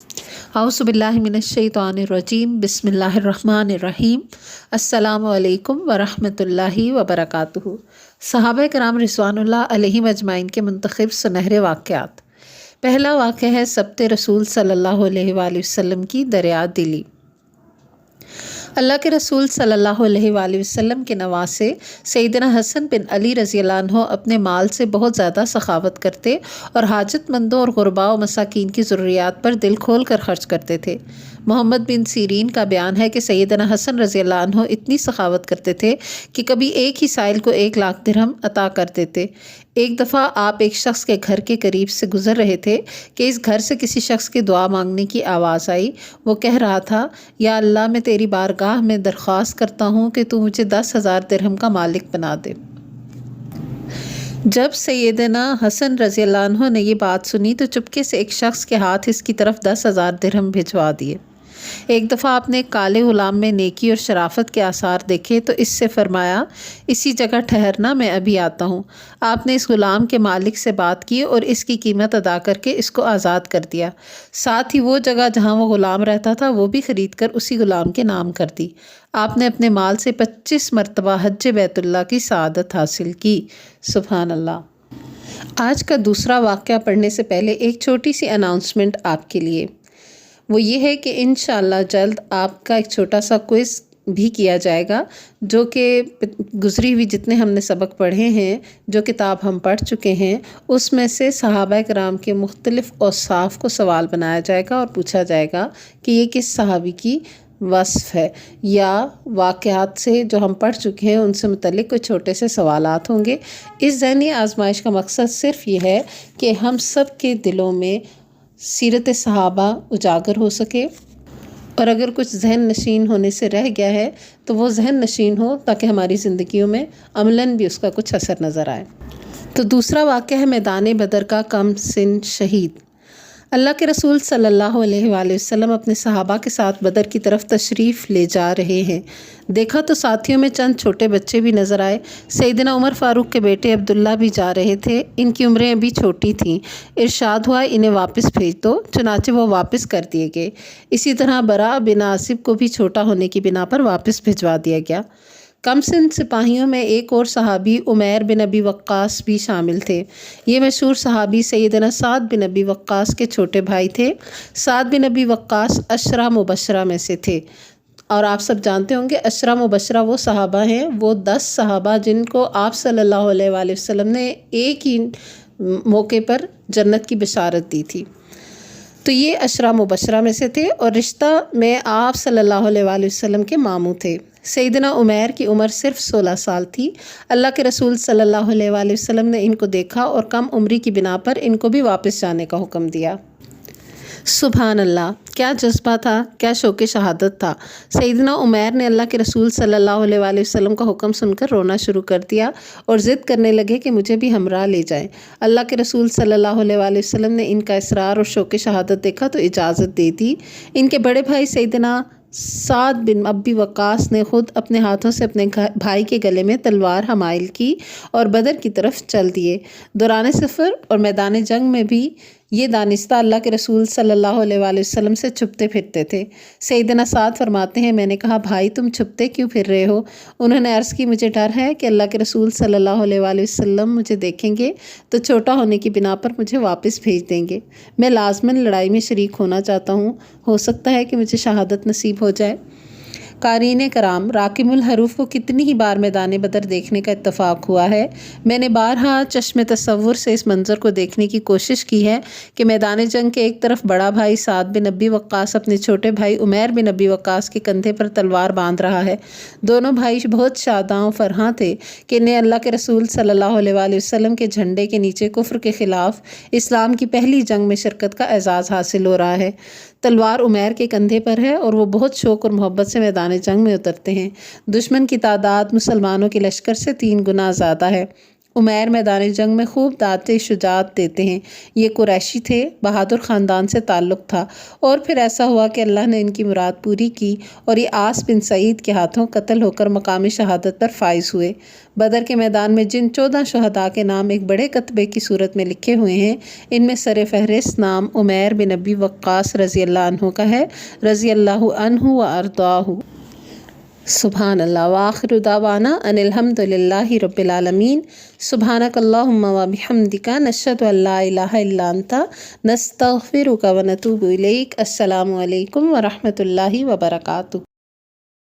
औज़ु बिल्लाहि मिनश्शैतानिर्रजीम बिस्मिल्लाहिर्रहमानिर्रहीम अस्सलामु अलैकुम वरहमतुल्लाहि वबरकातुहू। सहाबा कराम रिज़वानुल्लाह अलैहिम अजमाइन के मुंतखब सुनहरे वाक़यात। पहला वाक़या है सब्त रसूल सल्लल्लाहु अलैहि वसल्लम की दरिया दिली। अल्लाह के रसूल सल्लल्लाहु अलैहि वसल्लम के नवासे सैयदना हसन बिन अली रज़ियल्लाहु अन्हु अपने माल से बहुत ज़्यादा सखावत करते और हाजतमंदों और गुरबा व मसाकीन की ज़रूरियात पर दिल खोल कर खर्च करते थे। मोहम्मद बिन सीरीन का बयान है कि सैयदना हसन रज़ियल्लाहु अन्हु इतनी सखावत करते थे कि कभी एक ही साइल को 1 लाख दिरहम अता कर देते। एक दफ़ा आप एक शख्स के घर के करीब से गुज़र रहे थे कि इस घर से किसी शख्स की दुआ मांगने की आवाज़ आई। वो कह रहा था, या अल्लाह मैं तेरी बारगाह में दरख्वास्त करता हूँ कि तू मुझे 10,000 दिरहम का मालिक बना दे। जब सैयदना हसन रज़ियल्लाहु अन्हु ने ये बात सुनी तो चुपके से एक शख्स के हाथ इसकी तरफ 10,000 दिरहम भिजवा दिए। एक दफ़ा आपने एक काले गुलाम में नेकी और शराफत के आसार देखे तो इससे फरमाया, इसी जगह ठहरना, मैं अभी आता हूँ। आपने इस गुलाम के मालिक से बात की और इसकी कीमत अदा करके इसको आज़ाद कर दिया। साथ ही वो जगह जहाँ वो गुलाम रहता था वो भी ख़रीद कर उसी गुलाम के नाम कर दी। आपने अपने माल से 25 मरतबा हज बैतुल्लाह की सआदत हासिल की। सुभान अल्लाह। आज का दूसरा वाक़या पढ़ने से पहले एक छोटी सी अनाउंसमेंट आपके लिए। वो ये है कि इंशाअल्लाह जल्द आपका एक छोटा सा क्विज़ भी किया जाएगा, जो कि गुज़री हुई जितने हमने सबक पढ़े हैं, जो किताब हम पढ़ चुके हैं, उसमें से सहाबा कराम के मुख्तलिफ़ औसाफ को सवाल बनाया जाएगा और पूछा जाएगा कि ये किस सहाबी की वस्फ़ है, या वाक़यात से जो हम पढ़ चुके हैं उनसे मुतल्लिक़ कुछ छोटे से सवालात होंगे। इस ज़हनी आजमाइश का मकसद सिर्फ़ ये है कि हम सब के दिलों में सीरत सहाबा उजागर हो सके, और अगर कुछ जहन नशीन होने से रह गया है तो वो जहन नशीन हो, ताकि हमारी ज़िंदगियों में अमलन भी उसका कुछ असर नज़र आए। तो दूसरा वाक़या है मैदान बदर का कम सिन शहीद। अल्लाह के रसूल सल्लल्लाहु अलैहि वसल्लम अपने सहाबा के साथ बदर की तरफ तशरीफ़ ले जा रहे हैं। देखा तो साथियों में चंद छोटे बच्चे भी नज़र आए। सैयदना उमर फ़ारूक के बेटे अब्दुल्ला भी जा रहे थे। इनकी उम्रें अभी छोटी थीं। इरशाद हुआ, इन्हें वापस भेज दो। चुनाचे वो वापस कर दिए गए। इसी तरह बरा बिन आसिब को भी छोटा होने की बिना पर वापस भिजवा दिया गया। कम सिन सिपाहियों में एक और सहाबी उमैर बिन अबी वक्कास भी शामिल थे। ये मशहूर सहाबी सैयदना साद बिन अबी वक्कास के छोटे भाई थे। साद बिन अबी वक्कास अशरा मुबशरा में से थे, और आप सब जानते होंगे अशरा मुबशरा वो सहाबा हैं, वो 10 सहाबा जिनको आप सल्लल्लाहु अलैहि वसल्लम ने एक ही मौके पर जन्नत की बशारत दी थी। तो ये अशरा मुबशरा में से थे और रिश्ता में आप सल्लल्लाहु अलैहि वसल्लम के मामू थे। सैयदना उमैर की उम्र सिर्फ 16 साल थी। अल्लाह के रसूल सल्लल्लाहु अलैहि वसल्लम ने इनको देखा और कम उम्री की बिना पर इनको भी वापस जाने का हुक्म दिया। सुभान अल्लाह, क्या जज्बा था, क्या शौक़ शहादत था। सैयदना उमैर ने अल्लाह के रसूल सल्लल्लाहु अलैहि वसल्लम का हुक्म सुनकर रोना शुरू कर दिया और ज़िद करने लगे कि मुझे भी हमरा ले जाएं। अल्लाह के रसूल सल्लल्लाहु अलैहि वसल्लम ने इनका इसरार और शौक़ शहादत देखा तो इजाज़त दे दी। इनके बड़े भाई सैयदना साद बिन अबी वक्कास ने खुद अपने हाथों से अपने भाई के गले में तलवार हमाइल की और बदर की तरफ चल दिए। दौरान सफ़र और मैदान जंग में भी ये दानिस्ता अल्लाह के रसूल सल्लल्लाहु अलैहि वसल्लम से छुपते फिरते थे। सैयदना साद फरमाते हैं, मैंने कहा, भाई तुम छुपते क्यों फिर रहे हो? उन्होंने अर्ज़ की, मुझे डर है कि अल्लाह के रसूल सल्लल्लाहु अलैहि वसल्लम मुझे देखेंगे तो छोटा होने की बिना पर मुझे वापस भेज देंगे। मैं लाज़मन लड़ाई में शरीक होना चाहता हूँ, हो सकता है कि मुझे शहादत नसीब हो जाए। क़ारीन कराम, राकिमुल हरूफ को कितनी ही बार मैदान बदर देखने का इत्तफ़ाक़ हुआ है। मैंने बारहा चश्मे तसव्वुर से इस मंज़र को देखने की कोशिश की है कि मैदान जंग के एक तरफ बड़ा भाई साद बिन अबी वक्कास अपने छोटे भाई उमैर बिन अबी वक्कास के कंधे पर तलवार बांध रहा है। दोनों भाई बहुत शादां और फरहां थे कि इन्हें अल्लाह के रसूल सल्लल्लाहु अलैहि वसल्लम के झंडे के नीचे कुफ्र के ख़िलाफ़ इस्लाम की पहली जंग में शिरकत का एज़ाज़ हासिल हो रहा है। तलवार उमैर के कंधे पर है और वो बहुत शौक़ और मोहब्बत से मैदान जंग में उतरते हैं। दुश्मन की तादाद मुसलमानों के लश्कर से 3 गुना ज़्यादा है। عمیر میدان جنگ میں خوب دعوت شجاعت دیتے ہیں۔ یہ قریشی تھے، بہادر خاندان سے تعلق تھا، اور پھر ایسا ہوا کہ اللہ نے ان کی مراد پوری کی اور یہ عاص بن سعید کے ہاتھوں قتل ہو کر مقام شہادت پر فائز ہوئے۔ بدر کے میدان میں جن 14 شہداء کے نام ایک بڑے کتبے کی صورت میں لکھے ہوئے ہیں، ان میں سر فہرست نام عمیر بن ابی وقاص رضی اللہ عنہ کا ہے، رضی اللہ عنہ و ارضاہ۔ سبحان اللہ وآخر دعوانا ان الحمد للہ رب العالمین۔ سبحانک اللہم و بحمدک نشہد ان لا الہ الا انت نستغفرک و نتوب الیک۔ السلام علیکم ورحمۃ اللہ وبرکاتہ۔